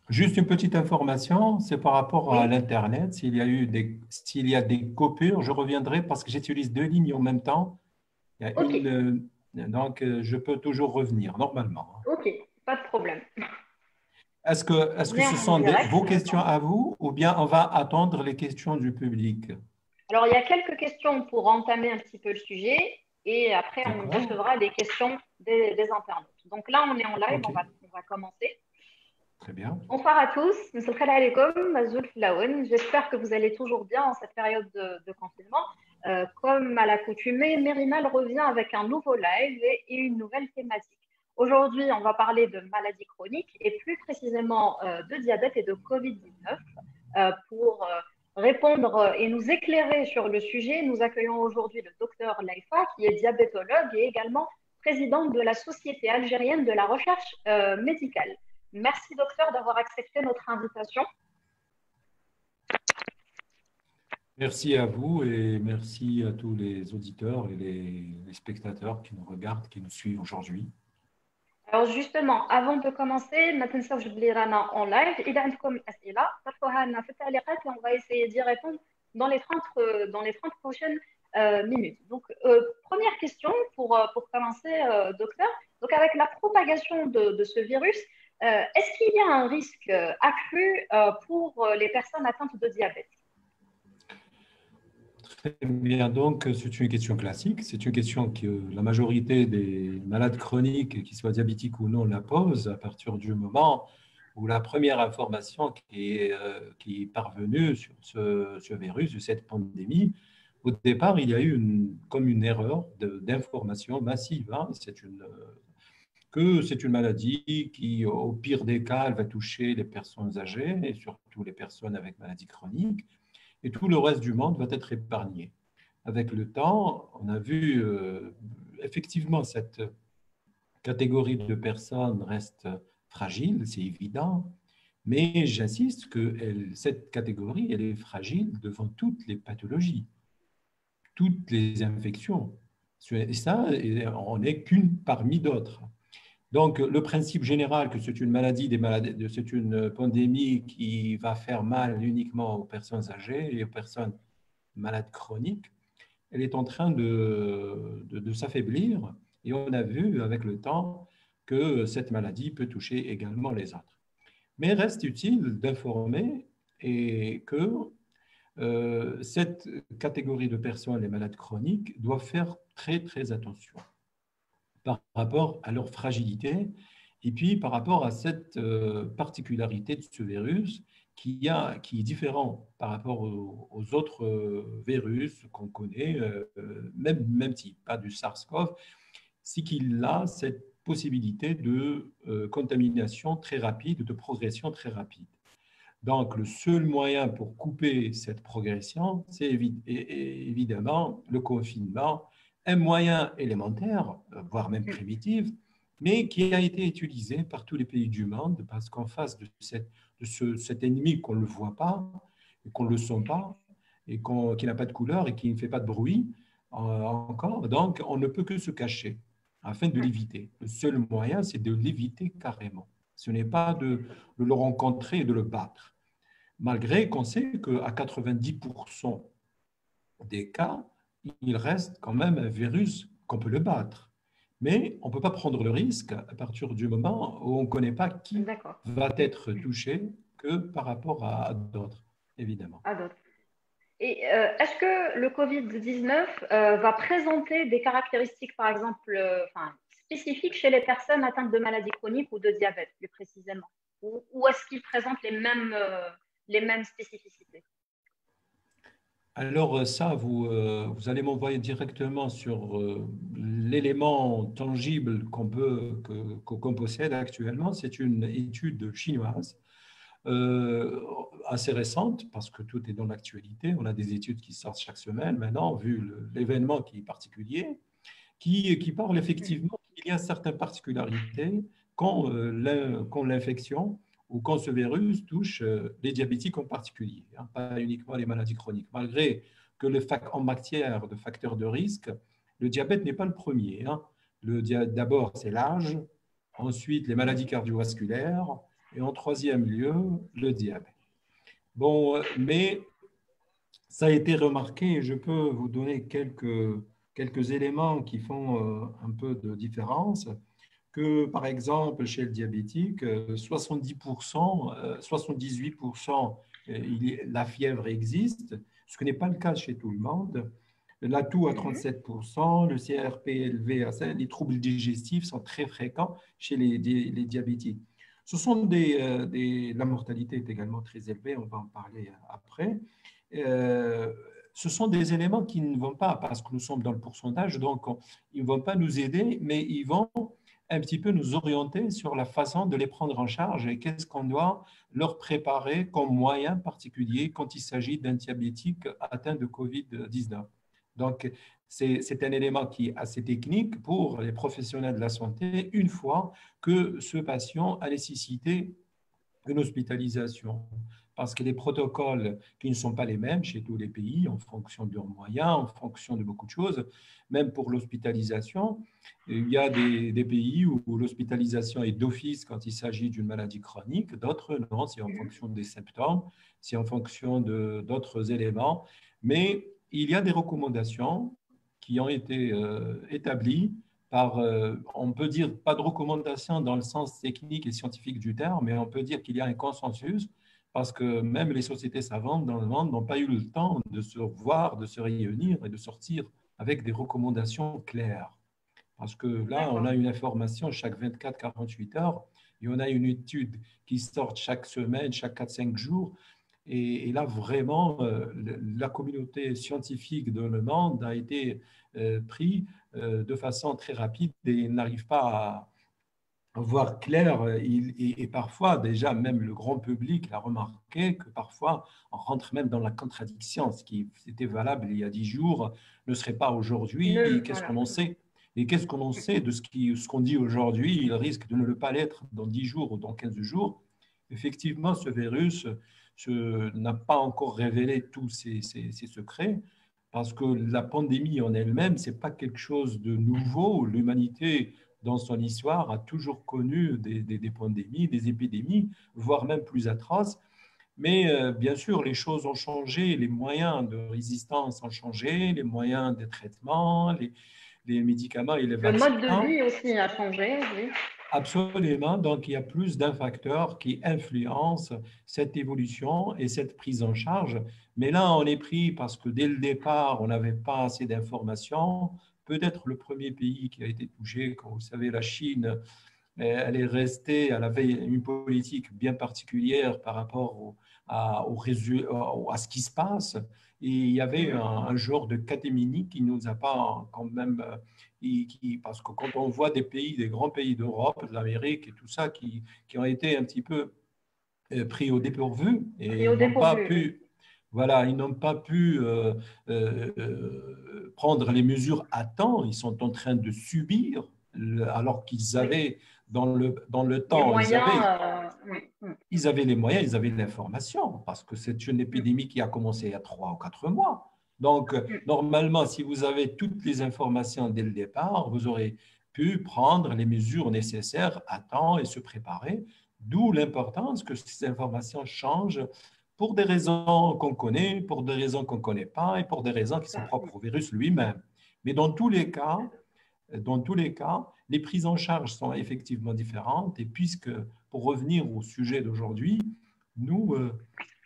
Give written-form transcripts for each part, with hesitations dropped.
Juste une petite information, c'est par rapport à Oui, l'Internet. S'il y a des coupures, je reviendrai parce que j'utilise deux lignes en même temps. Il y a ok, je peux toujours revenir normalement. ok, pas de problème. Est-ce On que est ce en sont direct, vos questions j'attends. à vous ou bien on va attendre les questions du public? Alors, il y a quelques questions pour entamer un petit peu le sujet et après, on D'accord? recevra des questions des internautes. Donc là, on est en live, OK, on va commencer. très bien. Bonsoir à tous, Monsieur Khaled alaikum, Mazoul Flaoun. J'espère que vous allez toujours bien en cette période de confinement. Comme à l'accoutumée, Mérimal revient avec un nouveau live et une nouvelle thématique. Aujourd'hui, on va parler de maladies chroniques et plus précisément de diabète et de Covid-19. Pour répondre et nous éclairer sur le sujet, nous accueillons aujourd'hui le docteur Laifa, qui est diabétologue et également présidente de la Société algérienne de la recherche médicale. Merci, docteur, d'avoir accepté notre invitation. Merci à vous et merci à tous les auditeurs et les spectateurs qui nous regardent, qui nous suivent aujourd'hui. Alors justement, avant de commencer, ما تنساوش بلي رانا en live. إذا عندكم أسئلة طرحوها لنا في التعليقات et on va essayer d'y répondre dans les 30 prochaines minutes. Donc, première question pour commencer, docteur. Donc, avec la propagation de ce virus, est-ce qu'il y a un risque accru pour les personnes atteintes de diabète? Très bien, donc c'est une question classique. C'est une question que la majorité des malades chroniques, qu'ils soient diabétiques ou non, la posent à partir du moment où la première information qui est parvenue sur ce virus, sur cette pandémie, au départ, il y a eu comme une erreur d'information massive, hein. Que c'est une maladie qui, au pire des cas, elle va toucher les personnes âgées et surtout les personnes avec maladie chronique, et tout le reste du monde va être épargné. Avec le temps, on a vu effectivement cette catégorie de personnes reste fragile, c'est évident, mais j'insiste que cette catégorie, elle est fragile devant toutes les pathologies, toutes les infections. Et ça, on n'est qu'une parmi d'autres. Donc, le principe général que c'est une c'est une pandémie qui va faire mal uniquement aux personnes âgées et aux personnes malades chroniques, elle est en train de s'affaiblir et on a vu avec le temps que cette maladie peut toucher également les autres. Mais reste utile d'informer et que cette catégorie de personnes, les malades chroniques, doivent faire très très attention par rapport à leur fragilité et puis par rapport à cette particularité de ce virus qui est différent par rapport aux autres virus qu'on connaît, même type, pas du SARS-CoV, c'est qu'il a cette possibilité de contamination très rapide, de progression très rapide. Donc, le seul moyen pour couper cette progression, c'est évidemment le confinement, un moyen élémentaire, voire même primitif, mais qui a été utilisé par tous les pays du monde parce qu'en face cet ennemi qu'on ne le voit pas, qu'on ne le sent pas, et qui n'a pas de couleur et qui ne fait pas de bruit encore, donc on ne peut que se cacher afin de l'éviter. Le seul moyen, c'est de l'éviter carrément. Ce n'est pas de le rencontrer et de le battre. Malgré qu'on sait qu'à 90% des cas, il reste quand même un virus qu'on peut le battre. Mais on ne peut pas prendre le risque à partir du moment où on ne connaît pas qui D'accord. va être touché que par rapport à d'autres, évidemment. À d'autres. Et est-ce que le Covid-19 va présenter des caractéristiques, par exemple, enfin, spécifiques chez les personnes atteintes de maladies chroniques ou de diabète, plus précisément? Ou est-ce qu'il présente les mêmes spécificités? Alors ça, vous allez m'envoyer directement sur l'élément tangible qu'on possède actuellement. C'est une étude chinoise assez récente, parce que tout est dans l'actualité. On a des études qui sortent chaque semaine maintenant, vu l'événement qui est particulier, qui parle effectivement qu'il y a certaines particularités quand l'infection ou quand ce virus touche les diabétiques en particulier, hein, pas uniquement les maladies chroniques. Malgré que en matière de facteurs de risque, le diabète n'est pas le premier, hein. D'abord, c'est l'âge, ensuite les maladies cardiovasculaires, et en troisième lieu, le diabète. Bon, mais ça a été remarqué et je peux vous donner quelques éléments qui font un peu de différence. Que par exemple, chez le diabétique, 70%, 78%, la fièvre existe, ce qui n'est pas le cas chez tout le monde. L'ATOU à 37%, le CRP élevé à 5%, les troubles digestifs sont très fréquents chez les diabétiques. La mortalité est également très élevée, on va en parler après. Euh, Ce sont des éléments qui ne vont pas, parce que nous sommes dans le pourcentage, donc ils ne vont pas nous aider, mais ils vont un petit peu nous orienter sur la façon de les prendre en charge et qu'est-ce qu'on doit leur préparer comme moyen particulier quand il s'agit d'un diabétique atteint de COVID-19. Donc, c'est un élément qui est assez technique pour les professionnels de la santé une fois que ce patient a nécessité une hospitalisation. Parce que les protocoles qui ne sont pas les mêmes chez tous les pays, en fonction de leurs moyens, en fonction de beaucoup de choses, même pour l'hospitalisation, il y a des pays où l'hospitalisation est d'office quand il s'agit d'une maladie chronique, d'autres non, c'est en fonction des symptômes, c'est en fonction d'autres éléments. Mais il y a des recommandations qui ont été établies par, on peut dire, pas de recommandations dans le sens technique et scientifique du terme, mais on peut dire qu'il y a un consensus parce que même les sociétés savantes dans le monde n'ont pas eu le temps de se voir, de se réunir et de sortir avec des recommandations claires. Parce que là, on a une information chaque 24-48 heures et on a une étude qui sort chaque semaine, chaque 4-5 jours. Et là, vraiment, la communauté scientifique de le monde a été prise de façon très rapide et n'arrive pas à voir clair. Et parfois, déjà, même le grand public l'a remarqué que parfois, on rentre même dans la contradiction. Ce qui était valable il y a 10 jours ne serait pas aujourd'hui. Qu'est-ce Voilà. qu'on en sait? Et qu'est-ce qu'on en sait de ce qu'on dit aujourd'hui? Il risque de ne le pas l'être dans 10 jours ou dans 15 jours. Effectivement, ce virus n'a pas encore révélé tous ses secrets parce que la pandémie en elle-même, ce n'est pas quelque chose de nouveau. L'humanité, dans son histoire, a toujours connu des pandémies, des épidémies, voire même plus atroces. Mais bien sûr, les choses ont changé, les moyens de résistance ont changé, les moyens de traitement, les médicaments et les Le vaccins. mode de vie aussi a changé, oui. Absolument. Donc, il y a plus d'un facteur qui influence cette évolution et cette prise en charge. Mais là, on est pris parce que dès le départ, on n'avait pas assez d'informations. Peut-être le premier pays qui a été touché, quand vous savez, la Chine, elle est restée, elle avait une politique bien particulière par rapport à ce qui se passe. Et il y avait un genre de catémini qui nous a pas quand même, parce que quand on voit des pays, des grands pays d'Europe, de l'Amérique et tout ça, qui ont été un petit peu pris au dépourvu et Et au ils n'ont pas dépourvu, oui. pu, voilà, ils n'ont pas pu prendre les mesures à temps. Ils sont en train de subir, alors qu'ils Oui. avaient dans le Les temps, moyens, oui. ils avaient les moyens, ils avaient l'information, parce que c'est une épidémie qui a commencé il y a 3 ou 4 mois. Donc, normalement, si vous avez toutes les informations dès le départ, vous aurez pu prendre les mesures nécessaires à temps et se préparer, d'où l'importance que ces informations changent pour des raisons qu'on connaît, pour des raisons qu'on ne connaît pas et pour des raisons qui sont propres au virus lui-même. Mais dans tous les cas, les prises en charge sont effectivement différentes. Et puisque, pour revenir au sujet d'aujourd'hui, nous,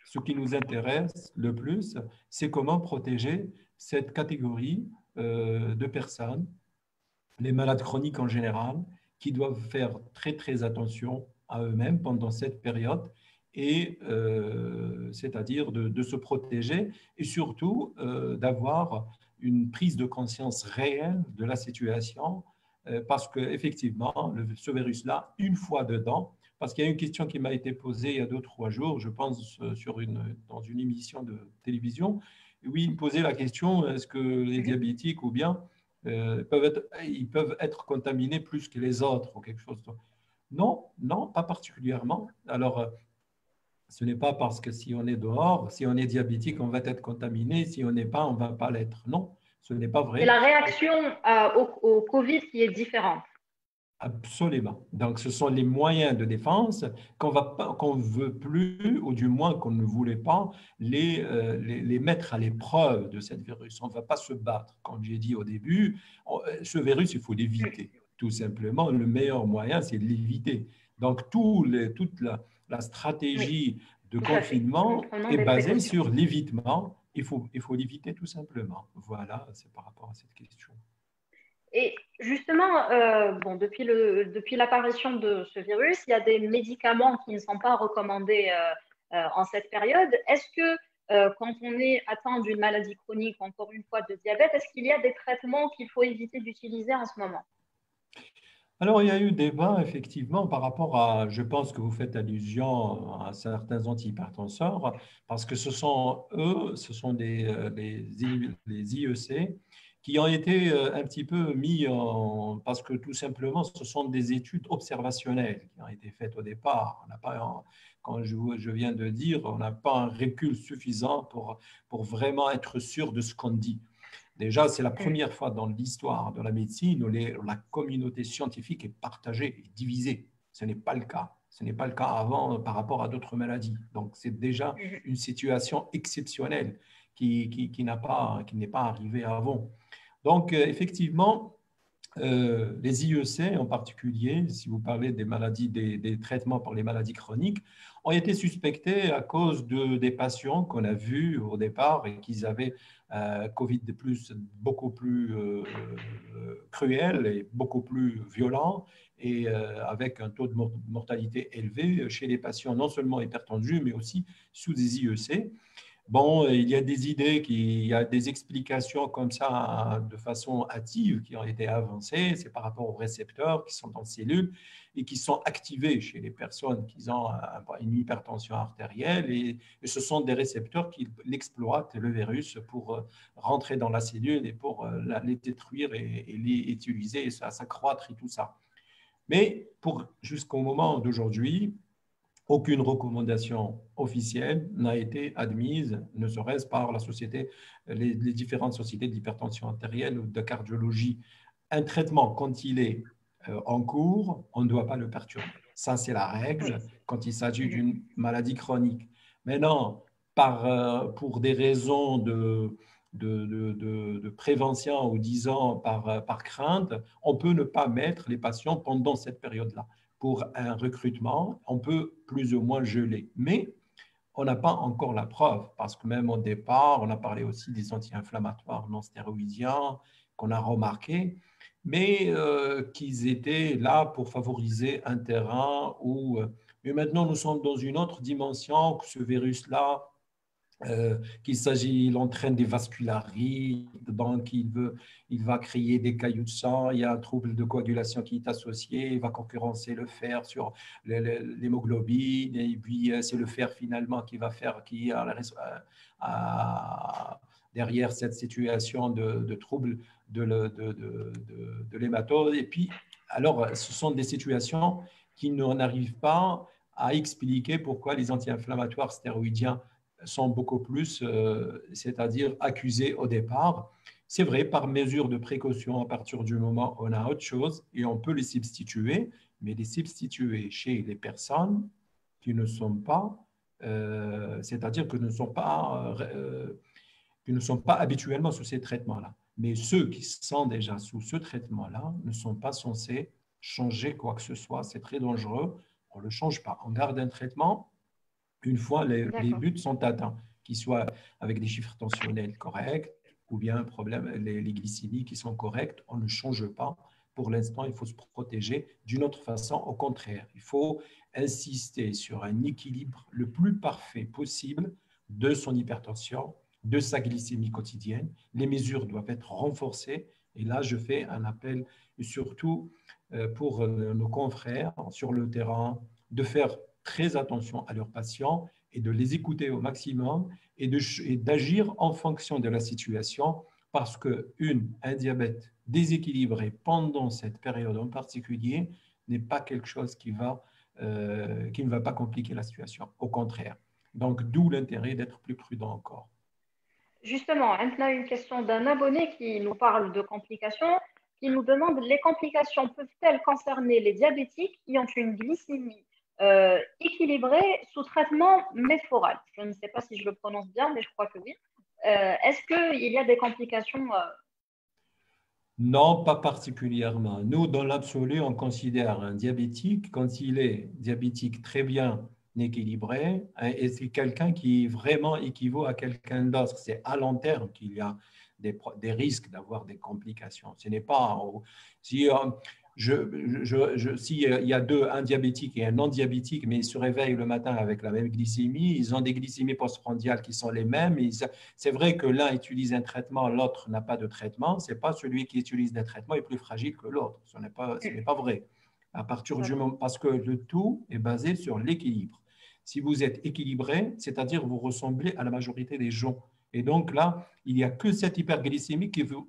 ce qui nous intéresse le plus, c'est comment protéger cette catégorie de personnes, les malades chroniques en général, qui doivent faire très, très attention à eux-mêmes pendant cette période et c'est-à-dire de se protéger et surtout d'avoir une prise de conscience réelle de la situation parce qu'effectivement, ce virus-là, une fois dedans, parce qu'il y a une question qui m'a été posée il y a 2 ou 3 jours, je pense, dans une émission de télévision. Oui, il me posait la question, est-ce que les diabétiques ou bien ils peuvent être contaminés plus que les autres ou quelque chose. Non, non, pas particulièrement. Alors, ce n'est pas parce que si on est dehors, si on est diabétique, on va être contaminé. Si on n'est pas, on ne va pas l'être. Non, ce n'est pas C'est vrai. la réaction au Covid qui est différente. Absolument. Donc, ce sont les moyens de défense qu'on veut plus, ou du moins qu'on ne voulait pas, les mettre à l'épreuve de cette virus. On ne va pas se battre. Comme j'ai dit au début, ce virus, il faut l'éviter. Tout simplement, le meilleur moyen, c'est de l'éviter. Donc, toute la Oui, stratégie de tout à fait. En confinement prenant est des basée précautions. sur l'évitement. Il faut l'éviter tout simplement. Voilà, c'est par rapport à cette question. Et justement, bon, depuis l'apparition de ce virus, il y a des médicaments qui ne sont pas recommandés en cette période. Est-ce que quand on est atteint d'une maladie chronique, encore une fois de diabète, est-ce qu'il y a des traitements qu'il faut éviter d'utiliser en ce moment? Alors, il y a eu débat, effectivement, par rapport à, je pense que vous faites allusion à certains antihypertenseurs, parce que ce sont eux, ce sont les IEC, qui ont été un petit peu mis en, parce que tout simplement, ce sont des études observationnelles qui ont été faites au départ. On n'a pas, quand je viens de dire, on n'a pas un recul suffisant pour vraiment être sûr de ce qu'on dit. Déjà, c'est la première fois dans l'histoire de la médecine où la communauté scientifique est partagée et divisée. Ce n'est pas le cas. Ce n'est pas le cas avant par rapport à d'autres maladies. Donc, c'est déjà une situation exceptionnelle qui n'est pas arrivée avant. Donc, effectivement, les IEC en particulier, si vous parlez des maladies, des traitements pour les maladies chroniques, ont été suspectés à cause des patients qu'on a vus au départ et qu'ils avaient Covid de plus, beaucoup plus cruel et beaucoup plus violent et avec un taux de mortalité élevé chez les patients non seulement hypertendus mais aussi sous des IEC. Bon, il y a des idées, il y a des explications comme ça de façon hâtive qui ont été avancées. C'est par rapport aux récepteurs qui sont dans les cellules et qui sont activés chez les personnes qui ont une hypertension artérielle. Et ce sont des récepteurs qui exploitent le virus pour rentrer dans la cellule et pour les détruire et les utiliser et ça s'accroître et tout ça. Mais jusqu'au moment d'aujourd'hui, aucune recommandation officielle n'a été admise, ne serait-ce par les différentes sociétés d'hypertension artérielle ou de cardiologie. Un traitement, quand il est en cours, on ne doit pas le perturber. Ça, c'est la Oui. règle quand il s'agit d'une maladie chronique. Maintenant, pour des raisons de prévention ou disons par crainte, on peut ne pas mettre les patients pendant cette période-là pour un recrutement, on peut plus ou moins geler. Mais on n'a pas encore la preuve, parce que même au départ, on a parlé aussi des anti-inflammatoires non stéroïdiens qu'on a remarqué, mais qu'ils étaient là pour favoriser un terrain où... mais maintenant, nous sommes dans une autre dimension, que ce virus-là qu'il s'agit, il entraîne des vascularites, donc il va créer des caillots de sang, il y a un trouble de coagulation qui est associé, il va concurrencer le fer sur l'hémoglobine, et puis c'est le fer finalement qui va faire, derrière cette situation de trouble de l'hématose. Et puis, alors, ce sont des situations qui n'arrivent pas à expliquer pourquoi les anti-inflammatoires stéroïdiens sont beaucoup plus, c'est-à-dire accusés au départ. C'est vrai, par mesure de précaution, à partir du moment où on a autre chose, et on peut les substituer, mais les substituer chez les personnes qui ne sont pas, c'est-à-dire qui ne sont pas habituellement sous ces traitements-là. Mais ceux qui sont déjà sous ce traitement-là ne sont pas censés changer quoi que ce soit. C'est très dangereux. On ne le change pas. On garde un traitement une fois les D'accord. buts sont atteints, qu'ils soient avec des chiffres tensionnels corrects ou bien les glycémies qui sont correctes, on ne change pas. Pour l'instant, il faut se protéger d'une autre façon. Au contraire, il faut insister sur un équilibre le plus parfait possible de son hypertension, de sa glycémie quotidienne. Les mesures doivent être renforcées. Et là, je fais un appel surtout pour nos confrères sur le terrain de faire très attention à leurs patients et de les écouter au maximum et d'agir en fonction de la situation parce un diabète déséquilibré pendant cette période en particulier n'est pas quelque chose qui ne va pas compliquer la situation. Au contraire. Donc, d'où l'intérêt d'être plus prudent encore. Justement, on a une question d'un abonné qui nous parle de complications, qui nous demande les complications peuvent-elles concerner les diabétiques qui ont une glycémie équilibrée sous traitement méforate. Je ne sais pas si je le prononce bien, mais je crois que oui. Est-ce qu'il y a des complications Non, pas particulièrement. Nous, dans l'absolu, on considère un diabétique quand il est diabétique très bien équilibré, hein, et c'est quelqu'un qui vraiment équivaut à quelqu'un d'autre. C'est à long terme qu'il y a des risques d'avoir des complications. Ce n'est pas si s'il y a un diabétique et un non diabétique, mais ils se réveillent le matin avec la même glycémie, ils ont des glycémies postprandiales qui sont les mêmes. C'est vrai que l'un utilise un traitement, l'autre n'a pas de traitement. C'est pas celui qui utilise des traitements est plus fragile que l'autre. Ce n'est pas vrai. À partir du moment, parce que le tout est basé sur l'équilibre. Si vous êtes équilibré, c'est-à-dire vous ressemblez à la majorité des gens. Et donc là, il n'y a que cette hyperglycémie qui vous,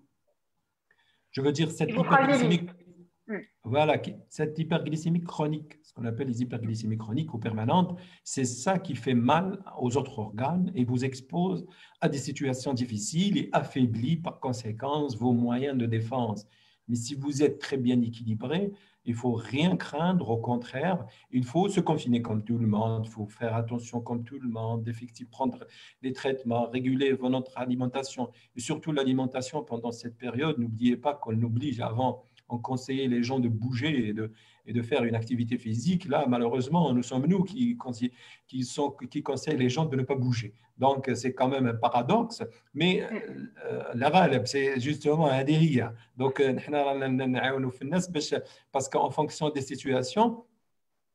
je veux dire, cette qui vous fragilisent? hyperglycémie, voilà, cette hyperglycémie chronique, ce qu'on appelle les hyperglycémies chroniques ou permanentes, c'est ça qui fait mal aux autres organes et vous expose à des situations difficiles et affaiblit par conséquence vos moyens de défense. Mais si vous êtes très bien équilibré, il ne faut rien craindre, au contraire, il faut se confiner comme tout le monde, il faut faire attention comme tout le monde, effectivement prendre les traitements, réguler votre alimentation et surtout l'alimentation pendant cette période. N'oubliez pas qu'on oblige avant on conseillait les gens de bouger et de faire une activité physique. Là, malheureusement, nous sommes nous qui conseillent les gens de ne pas bouger. Donc, c'est quand même un paradoxe, mais c'est justement un délire. Donc, parce qu'en fonction des situations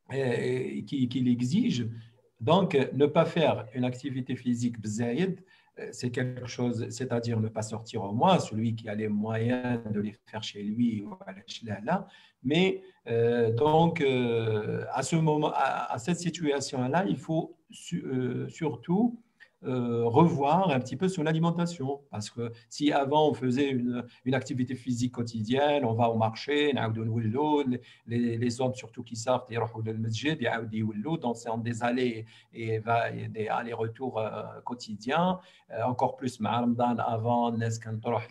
qui l'exigent, donc, ne pas faire une activité physique bzaïd, c'est quelque chose, c'est-à-dire ne pas sortir au moins, celui qui a les moyens de les faire chez lui ou à la. Mais donc, à ce moment, à cette situation-là, il faut surtout revoir un petit peu son alimentation. Parce que si avant on faisait une activité physique quotidienne, on va au marché, les hommes surtout qui sortent, ils vont au masjid, donc c'est des allées et des allers-retours quotidiens. Encore plus مع رمضان avant الناس كانت تروح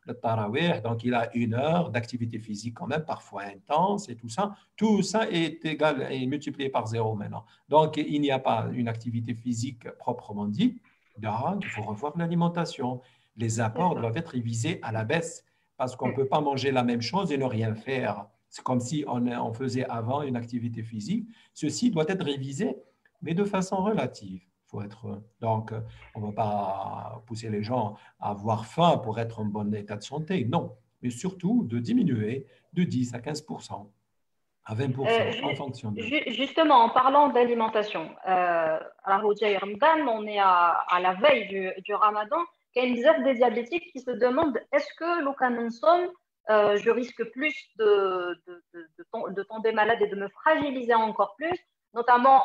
للتراويح, donc il a 1 heure d'activité physique quand même parfois intense et tout ça est égal et multiplié par 0 maintenant. Donc il n'y a pas une activité physique proprement dit, donc il faut revoir l'alimentation. Les apports doivent être révisés à la baisse parce qu'on ne peut pas manger la même chose et ne rien faire. C'est comme si on faisait avant une activité physique. Ceci doit être révisé, mais de façon relative. Donc, on ne va pas pousser les gens à avoir faim pour être en bon état de santé, non, mais surtout de diminuer de 10 à 15%, à 20% en fonction de… Justement, en parlant d'alimentation, alors au Ramadan, on est à la veille du Ramadan, il y a une dizaine des diabétiques qui se demandent est-ce que l'ocanonsom, je risque plus de tomber malade et de me fragiliser encore plus, notamment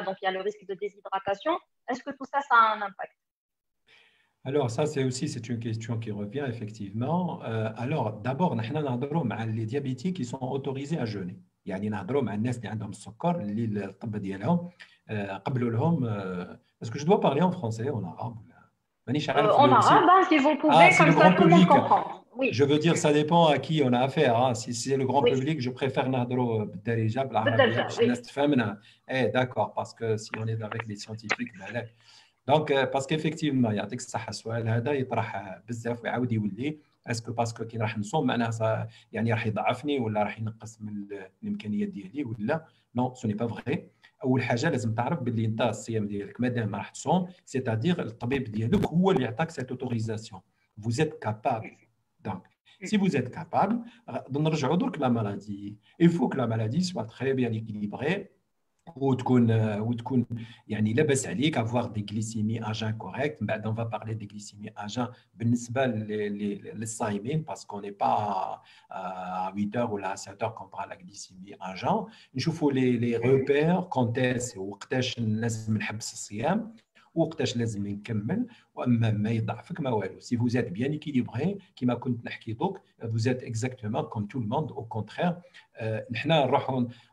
donc il y a le risque de déshydratation. Est-ce que tout ça, ça a un impact? Alors, ça, c'est une question qui revient effectivement. Alors, d'abord, nous avons les diabétiques qui sont autorisés à jeûner. يعني نهضروا مع الناس اللي عندهم السكر اللي الطب ديالهم قبلوا لهم parce que je dois parler en français en arabe. En arabe, si vous pouvez, si comme le ça grand tout le monde public, comprend. Oui. je veux dire, ça dépend à qui on a affaire. Hein. Si c'est le grand public, je préfère نهضروا بالدارجة بالعربية باش الناس تفهمنا. D'accord, parce que si on est avec les scientifiques, donc parce qu'effectivement يعطيك الصحة السؤال هذا يطرح بزاف ويعاود يولي اسكو باسكو كي راح نصوم معناها يعني راح يضعفني ولا راح ينقص من الامكانيات ديالي ولا نو سو ني با فري. اول حاجه لازم تعرف باللي انت الصيام ديالك مادام راح تصوم سيتادير الطبيب ديالك هو اللي يعطاك سيت اوتوريزاسيون vous êtes capable. Donc si vous êtes capable نرجعوا درك لا maladie, il faut que la maladie soit très bien équilibrée وتكون يعني لاباس عليك avoir des glycémies à jeun correctes. بعد on va parler des glycémies à jeun بالنسبه للصايمين parce qu'on n'est pas à 8 heures ou à 7 heures qu'on parle la glycémie à jeun. نشوفوا les repères quand est-ce وقتاش لازم نحبس الصيام وقتاش لازم نكمل واما ما يضعفك ما والو. Si vous êtes bien équilibré كما كنت نحكي دوك vous êtes exactement comme tout le monde. Au contraire, نحنا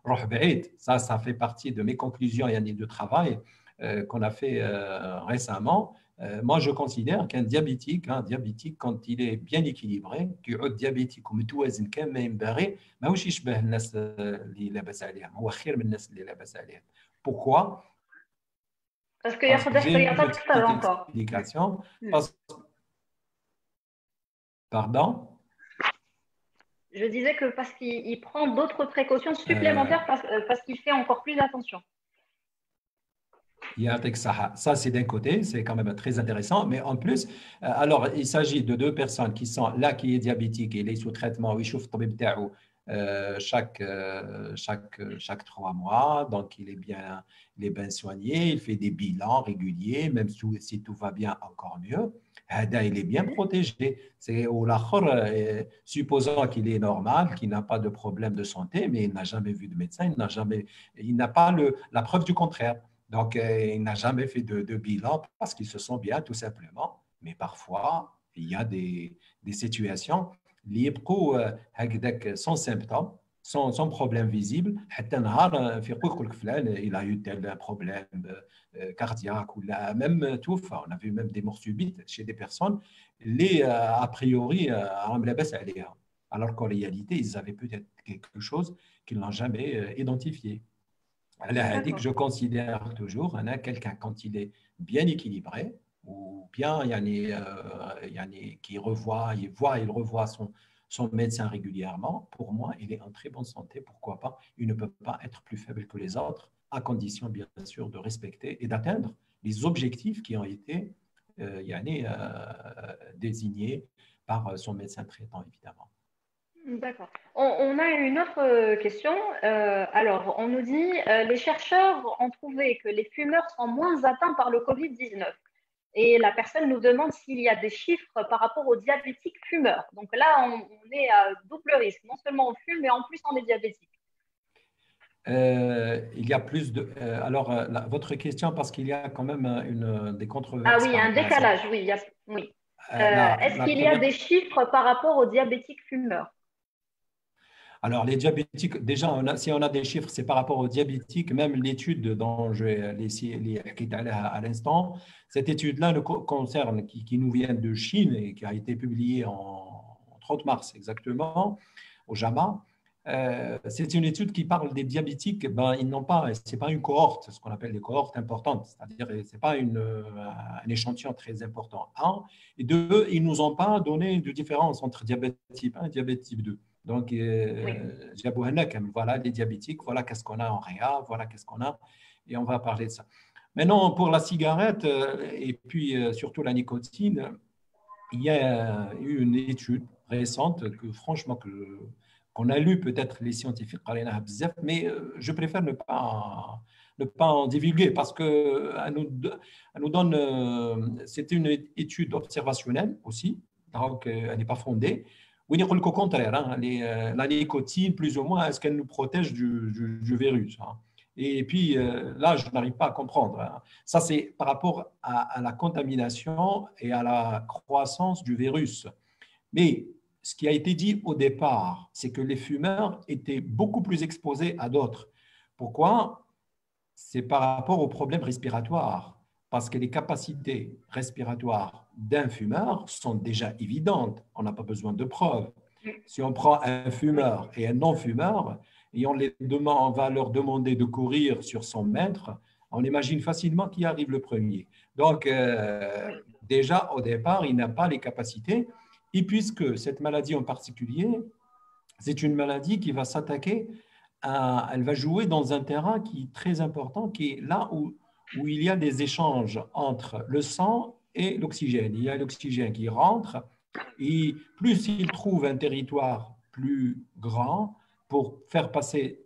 نروح بعيد. Ça fait partie de mes conclusions de travail qu'on a fait récemment. Moi, je considère qu'un diabétique, quand il est bien équilibré, كيعود diabétique ومتوازن كما ينبغي ماهوش يشبه الناس اللي لاباس عليها، هو خير من الناس اللي لاباس عليها. Pourquoi? Parce qu'il y a Parce que peut-être j'ai qu'il y a une pas de stage petite encore. explication. Hmm. Pardon? Je disais que parce qu'il prend d'autres précautions Euh, supplémentaires parce qu'il fait encore plus attention. Yatek Saha. Ça, c'est d'un côté, c'est quand même très intéressant. Mais en plus, alors, il s'agit de deux personnes qui sont là, qui est diabétique et il est sous traitement, il chauffe chaque 3 mois. Donc, il est bien soigné, il fait des bilans réguliers, même si tout va bien, encore mieux. Hada, il est bien Mhm. protégé. C'est au l'autre, supposant qu'il est normal, qu'il n'a pas de problème de santé, mais il n'a jamais vu de médecin, il n'a pas la preuve du contraire. Donc, il n'a jamais fait de bilan parce qu'il se sent bien, tout simplement. Mais parfois, il y a des situations liées sans symptômes, sans problème visible. حتى نهار نفيقوا يقول لك فلان il a eu tel problème cardiaque ou même tout. Enfin, on a vu même des morts subites chez des personnes a priori راهم لاباس عليها. Alors qu'en réalité, ils avaient peut-être quelque chose qu'ils n'ont jamais identifié. Je D'accord. considère toujours quelqu'un quand il est bien équilibré ou bien qui il revoit son médecin régulièrement. Pour moi, il est en très bonne santé. Pourquoi pas? Il ne peut pas être plus faible que les autres, à condition bien sûr de respecter et d'atteindre les objectifs qui ont été désignés par son médecin traitant, évidemment. D'accord. On a une autre question. Alors, on nous dit, les chercheurs ont trouvé que les fumeurs sont moins atteints par le Covid-19. Et la personne nous demande s'il y a des chiffres par rapport aux diabétiques fumeurs. Donc là, on est à double risque. Non seulement on fume, mais en plus on est diabétique. Il y a plus de. Alors, votre question, parce qu'il y a quand même des Ah controverses oui, il y par a un rapport à ça. décalage, oui. Oui. Est-ce La qu'il y a première. des chiffres par rapport aux diabétiques fumeurs? Alors, les diabétiques, déjà, si on a des chiffres, c'est par rapport aux diabétiques. Même l'étude dont je les à l'instant, cette étude-là concerne, qui nous vient de Chine et qui a été publiée en 30 mars exactement, au JAMA. C'est une étude qui parle des diabétiques. Ben, ils n'ont pas, c'est pas une cohorte, ce qu'on appelle des cohortes importantes, c'est-à-dire c'est pas un échantillon très important. Un, et deux, ils nous ont pas donné de différence entre diabète type 1 et diabète type 2. Donc, Oui. voilà les diabétiques, voilà qu'est-ce qu'on a en réa, voilà qu'est-ce qu'on a, et on va parler de ça. Maintenant, pour la cigarette et puis surtout la nicotine, il y a eu une étude récente que franchement qu'on a lu peut-être les scientifiques, mais je préfère ne pas en divulguer parce qu'elle nous donne, c'était une étude observationnelle aussi, donc elle n'est pas fondée. Oui, au contraire, la nicotine, plus ou moins, est-ce qu'elle nous protège du virus, hein? Et puis là, je n'arrive pas à comprendre, hein. Ça, c'est par rapport à la contamination et à la croissance du virus. Mais ce qui a été dit au départ, c'est que les fumeurs étaient beaucoup plus exposés à d'autres. Pourquoi? C'est par rapport aux problèmes respiratoires. Parce que les capacités respiratoires d'un fumeur sont déjà évidentes. On n'a pas besoin de preuves. Si on prend un Oui. fumeur et un non-fumeur, et on va leur demander de courir sur 100 mètres, on imagine facilement qui arrive le premier. Donc, Oui. déjà, au départ, il n'a pas les capacités. Et puisque cette maladie en particulier, c'est une maladie qui va s'attaquer elle va jouer dans un terrain qui est très important, qui est là où il y a des échanges entre le sang et l'oxygène. Il y a l'oxygène qui rentre et plus il trouve un territoire plus grand pour faire passer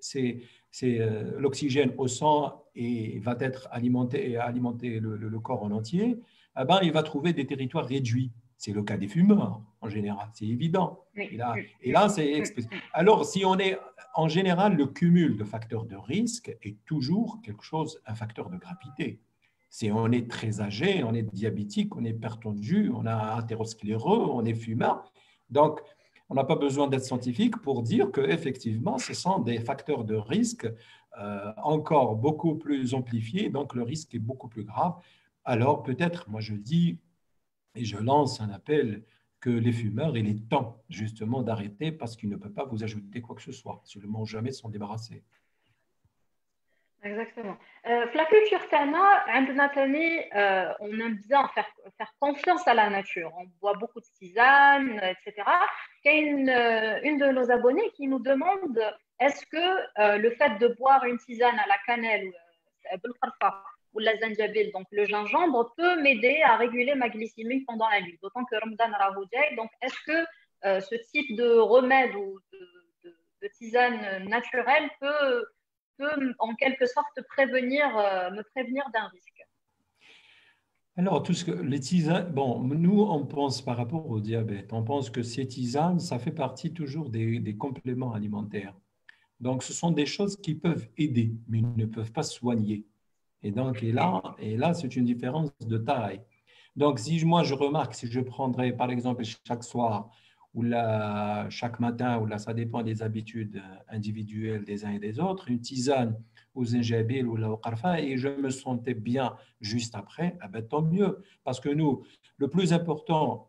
l'oxygène au sang et va être alimenté et alimenter le corps en entier, eh ben, il va trouver des territoires réduits. C'est le cas des fumeurs en général, c'est évident. Oui. Et là, c'est alors si on est en général, le cumul de facteurs de risque est toujours un facteur de gravité. Si on est très âgé, on est diabétique, on est hypertendu, on a athéroscléreux, on est fumeur. Donc, on n'a pas besoin d'être scientifique pour dire qu'effectivement, ce sont des facteurs de risque encore beaucoup plus amplifiés, donc le risque est beaucoup plus grave. alors peut-être, moi je dis, et je lance un appel que les fumeurs, il est temps justement d'arrêter parce qu'ils ne peuvent pas vous ajouter quoi que ce soit. Seulement jamais s'en débarrasser. Exactement. La culture tana, عندنا تاني, on aime bien faire confiance à la nature. On boit beaucoup de tisane, etc. Il y a une de nos abonnés qui nous demande est-ce que le fait de boire une tisane à la cannelle بالقرفة ou la zanjabil, donc le gingembre, peut m'aider à réguler ma glycémie pendant la nuit. D'autant que Ramadan راهو جاي. Donc, est-ce que ce type de remède ou de tisane naturelle peut en quelque sorte me prévenir d'un risque. Alors, tout ce que les tisanes, bon, nous, on pense par rapport au diabète, on pense que ces tisanes, ça fait partie toujours des compléments alimentaires. Donc, ce sont des choses qui peuvent aider, mais ne peuvent pas soigner. Et donc, et là, c'est une différence de taille. Donc, si moi, je remarque, si je prendrais, par exemple, chaque soir ou là, chaque matin, ou là, ça dépend des habitudes individuelles des uns et des autres, une tisane au gingembre ou là, au qarfa, et je me sentais bien juste après, eh ben, tant mieux. Parce que nous, le plus important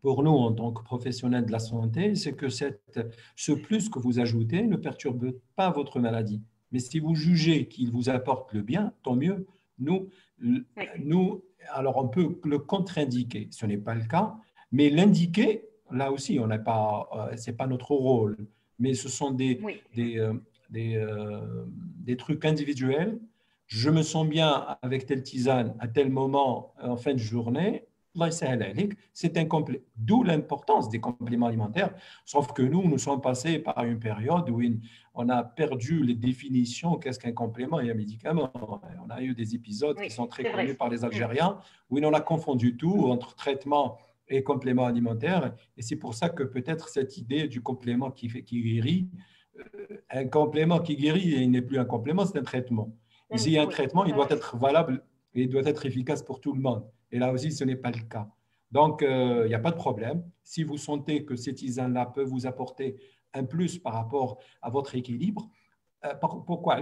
pour nous, en tant que professionnels de la santé, c'est que ce plus que vous ajoutez ne perturbe pas votre maladie. Mais si vous jugez qu'il vous apporte le bien, tant mieux. Nous, Oui, nous alors on peut le contre-indiquer. Ce n'est pas le cas, mais l'indiquer, là aussi, on n'est pas, c'est pas notre rôle. Mais ce sont oui. des, euh, des trucs individuels. Je me sens bien avec telle tisane à tel moment en fin de journée. Allah yasahel alik, c'est un complément, d'où l'importance des compléments alimentaires. Sauf que nous sommes passés par une période où on a perdu les définitions, qu'est-ce qu'un complément et un médicament. On a eu des épisodes qui Oui, sont très c'est vrai connus ça. par les Algériens, où on a confondu tout entre traitement et complément alimentaire. Et c'est pour ça que peut-être cette idée du complément qui guérit, un complément qui guérit, il n'est plus un complément, c'est un traitement. Et s'il y a un Oui, traitement, tout il à doit fait. être valable et il doit être efficace pour tout le monde. Et là aussi, ce n'est pas le cas. Donc, il n'y a pas de problème. Si vous sentez que ces tisanes-là peuvent vous apporter un plus par rapport à votre équilibre, pourquoi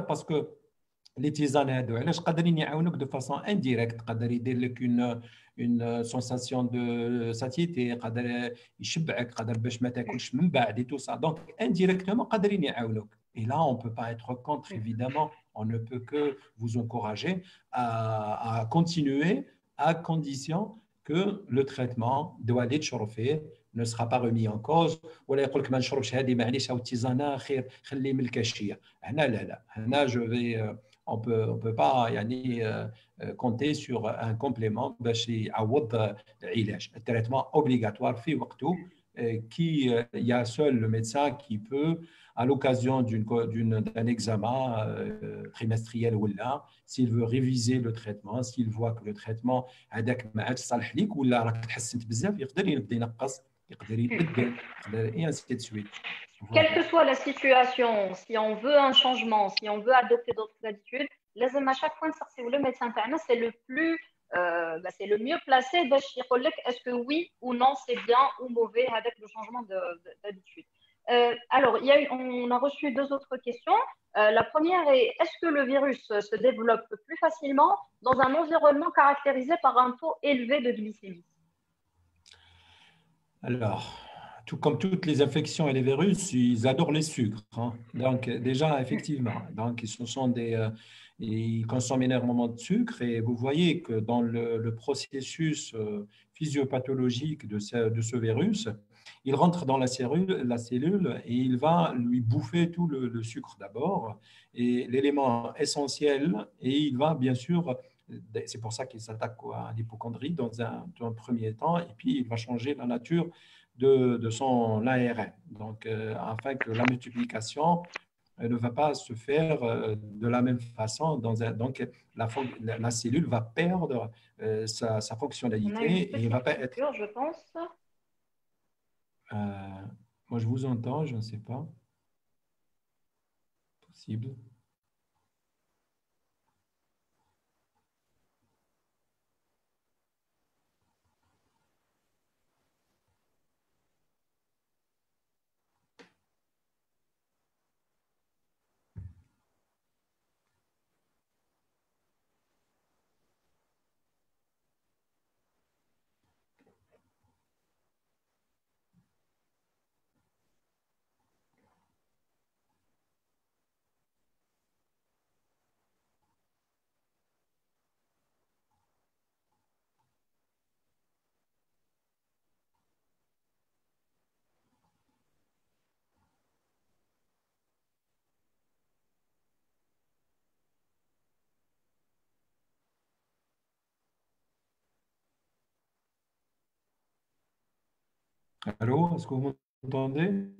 parce que les tisanes هادو علاش قادرين يعاونوك de façon indirecte قادر يدير لك une sensation de satiété قادر يشبعك قادر باش ما تاكلش من بعد et tout ça donc indirectement قادرين يعاونوك et là on peut pas être contre évidemment on ne peut que vous encourager à continuer à condition que le traitement doit être chauffé ne sera pas remis en cause ولا يقول لك ما نشربش هذه معليش او التيزانه خير خليه من الكاشيه هنا لا هنا je vais on peut pas يعني, compter sur un complément باش يعوض العلاج التريتمون obligatoire في وقته qui il y a seul le médecin qui peut à l'occasion d'un examen trimestriel ou là s'il veut réviser le traitement s'il voit que le traitement هذاك ما عادش صالح ليك ولا راك تحسنت بزاف يقدر يبدا ينقص يقدر يبدل يقدر et ainsi de suite Quelle que voilà. soit la situation, si on veut un changement, si on veut adopter d'autres habitudes, لازم à chaque fois نسقسيو le médecin تاعنا, c'est le plus c'est le mieux placé باش يقول لك est-ce que oui ou non c'est bien ou mauvais avec le changement d'habitude. Alors, on a reçu deux autres questions. La première est est-ce que le virus se développe plus facilement dans un environnement caractérisé par un taux élevé de glycémie? Alors, tout comme toutes les infections et les virus, ils adorent les sucres, hein. Donc, déjà, effectivement, donc, ils consomment énormément de sucre et vous voyez que dans le processus physiopathologique de ce virus, il rentre dans la cellule et il va lui bouffer tout le sucre d'abord et l'élément essentiel et il va bien sûr, c'est pour ça qu'il s'attaque à l'hypocondrie dans un premier temps et puis il va changer la nature de son ARN. Donc, afin que la multiplication ne va pas se faire de la même façon. Donc, la cellule va perdre sa On a une fonctionnalité et il ne va petite pas être. coupure, je pense. Euh, moi, je vous entends, je ne sais pas. Possible. Allô, est-ce que vous m'entendez?